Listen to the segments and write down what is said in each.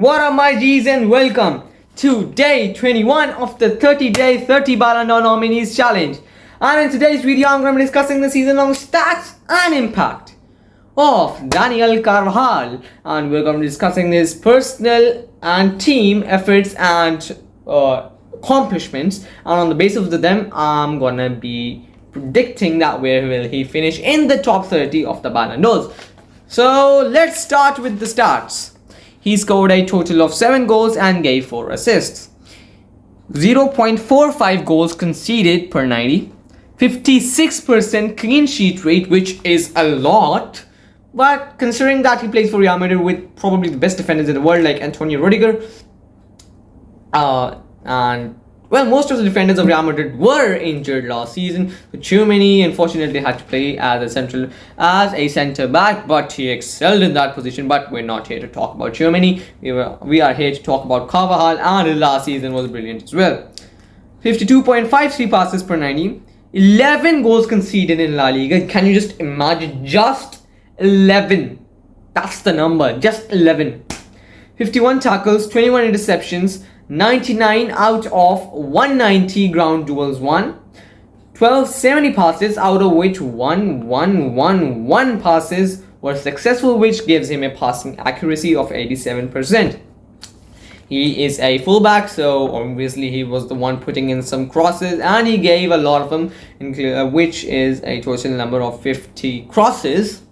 What up, my G's, and welcome to day 21 of the 30-day 30 balondor nominees challenge. And in today's video, I'm going to be discussing the season-long stats and impact of Dani Carvajal, and we're going to be discussing his personal and team efforts and accomplishments. And on the basis of them, I'm gonna be predicting that where will he finish in the top 30 of the Ballon d'Ors. So let's start with the stats. He scored a total of 7 goals and gave 4 assists. 0.45 goals conceded per 90. 56% clean sheet rate, which is a lot. But considering that he plays for Real Madrid with probably the best defenders in the world like Antonio Rudiger, and well, most of the defenders of Real Madrid were injured last season. Tchouaméni unfortunately had to play as a centre back, but he excelled in that position. But we're not here to talk about Tchouaméni. We are here to talk about Carvajal, and his last season was brilliant as well. 52.53 passes per 90, 11 goals conceded in La Liga. Can you just imagine? Just 11. That's the number. Just 11. 51 tackles, 21 interceptions. 99 out of 190 ground duels won. 1270 passes, out of which 1 passes were successful, which gives him a passing accuracy of 87%. He is a fullback, so obviously he was the one putting in some crosses, and he gave a lot of them, which is a total number of 50 crosses.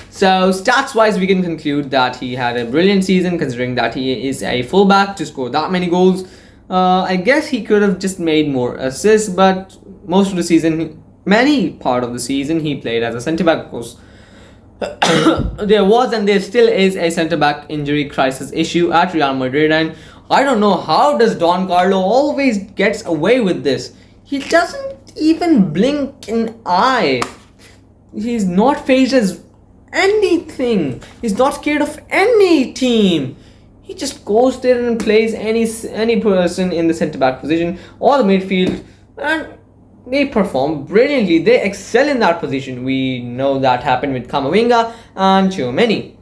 So stats wise, we can conclude that he had a brilliant season, considering that he is a fullback to score that many goals. I guess he could have just made more assists, but most of the season, many part of the season, he played as a centre back. Of course, there was and there still is a centre back injury crisis issue at Real Madrid, and I don't know how does Don Carlo always gets away with this. He doesn't even blink an eye. He's not phased as anything. He's not scared of any team. He just goes there and plays any person in the centre back position or the midfield, and they perform brilliantly. They excel in that position. We know that happened with Camavinga and Tchouaméni.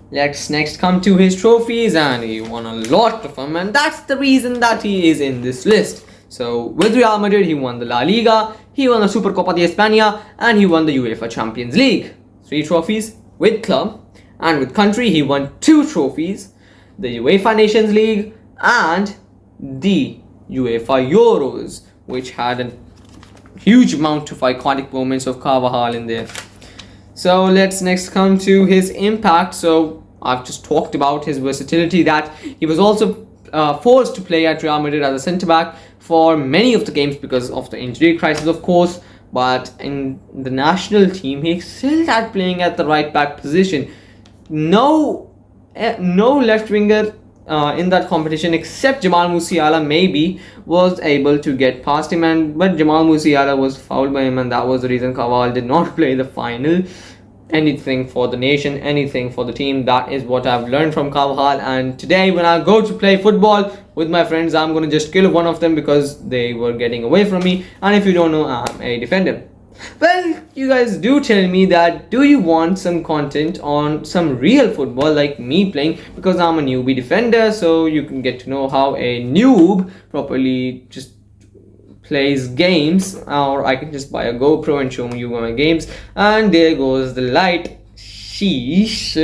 Let's next come to his trophies, and he won a lot of them, and that's the reason that he is in this list. So with Real Madrid, he won the La Liga, he won the Supercopa de España, and he won the UEFA Champions League. 3 trophies with club, and with country he won 2 trophies, the UEFA Nations League and the UEFA Euros, which had a huge amount of iconic moments of Carvajal in there. So let's next come to his impact. So I've just talked about his versatility, that he was also forced to play at Real Madrid as a centre back for many of the games because of the injury crisis, of course. But in the national team, he excelled at playing at the right back position. No left winger in that competition except Jamal Musiala maybe was able to get past him, but Jamal Musiala was fouled by him, and that was the reason Carvajal did not play the final. Anything for the nation, anything for the team. That is what I've learned from Carvajal. And today when I go to play football with my friends, I'm going to just kill one of them because they were getting away from me. And if you don't know, I'm a defender. Well, you guys do tell me that do you want some content on some real football like me playing, because I'm a newbie defender, so you can get to know how a noob properly just plays games, or I can just buy a GoPro and show you my games. And there goes the light. Sheesh.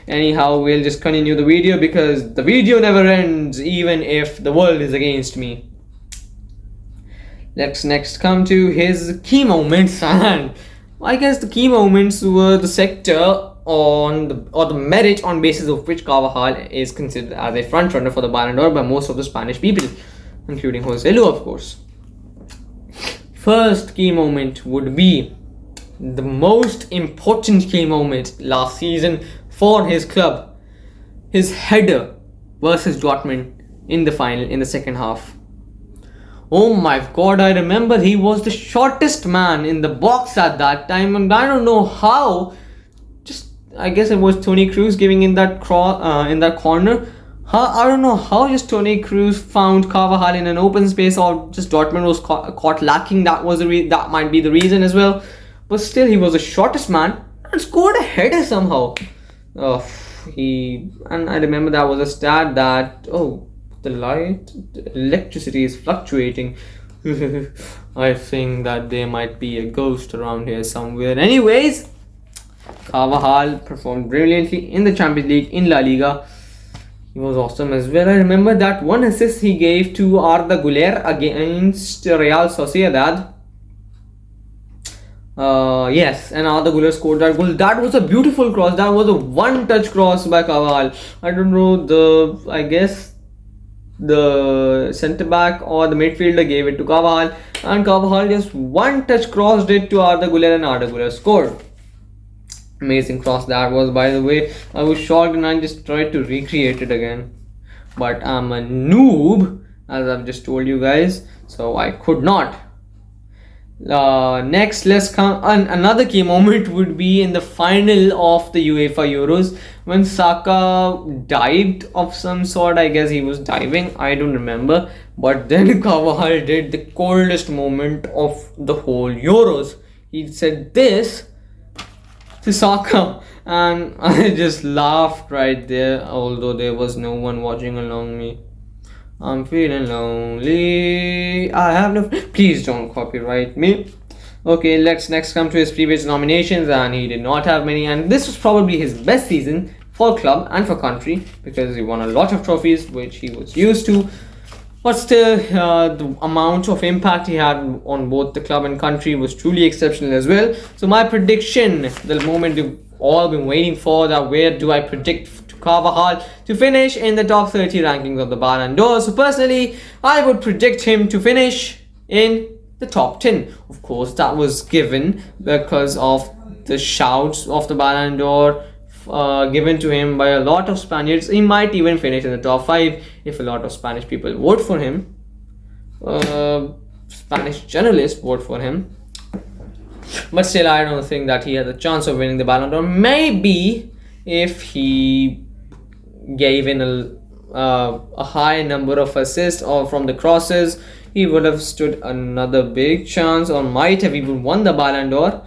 Anyhow, we'll just continue the video because the video never ends, even if the world is against me. Let's next come to his key moments, and I guess the key moments were the sector or the merit on basis of which Carvajal is considered as a front runner for the Ballon d'Or by most of the Spanish people, including Jose Lu, of course. First key moment would be the most important key moment last season for his club. His header versus Dortmund in the final, in the second half. Oh my god, I remember he was the shortest man in the box at that time, and I don't know how. I guess it was Toni Kroos giving in that corner. I don't know how just Toni Kroos found Carvajal in an open space, or just Dortmund was caught lacking. That might be the reason as well. But still, he was the shortest man and scored a header somehow. And I remember that was a stat that, oh, the electricity is fluctuating. I think that there might be a ghost around here somewhere. Anyways, Carvajal performed brilliantly in the Champions League, in La Liga. He was awesome as well. I remember that one assist he gave to Arda Güler against Real Sociedad. Yes, and Arda Güler scored that goal. That was a beautiful cross. That was a one-touch cross by Carvajal. I don't know, I guess the centre back or the midfielder gave it to Carvajal, and Carvajal just one-touch crossed it to Arda Güler, and Arda Güler scored. Amazing cross that was, by the way. I was shocked and I just tried to recreate it again, but I'm a noob, as I've just told you guys, so I could not. Next, let's come. Another key moment would be in the final of the UEFA Euros when Saka dived of some sort. I guess he was diving, I don't remember, but then Carvajal did the coldest moment of the whole Euros. He said this to Saka, and I just laughed right there, although there was no one watching along me. I'm feeling lonely. I have no. Please don't copyright me. Okay, let's next come to his previous nominations, and he did not have many, and this was probably his best season for club and for country because he won a lot of trophies, which he was used to. But still, the amount of impact he had on both the club and country was truly exceptional as well. So my prediction, the moment you've all been waiting for, that where do I predict Carvajal to finish in the top 30 rankings of the Ballon d'Or? So personally, I would predict him to finish in the top 10. Of course, that was given because of the shouts of the Ballon d'Or given to him by a lot of Spaniards. He might even finish in the top 5 if a lot of Spanish people vote for him. Spanish journalists vote for him. But still, I don't think that he has a chance of winning the Ballon d'Or. Maybe if he gave in a high number of assists or from the crosses, he would have stood another big chance, or might have even won the Ballon d'Or.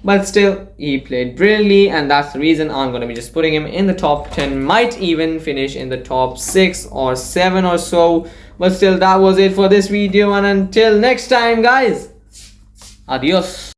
But still, he played brilliantly, and that's the reason I'm going to be just putting him in the top 10. Might even finish in the top 6 or 7 or so. But still, that was it for this video, and until next time, guys, adios.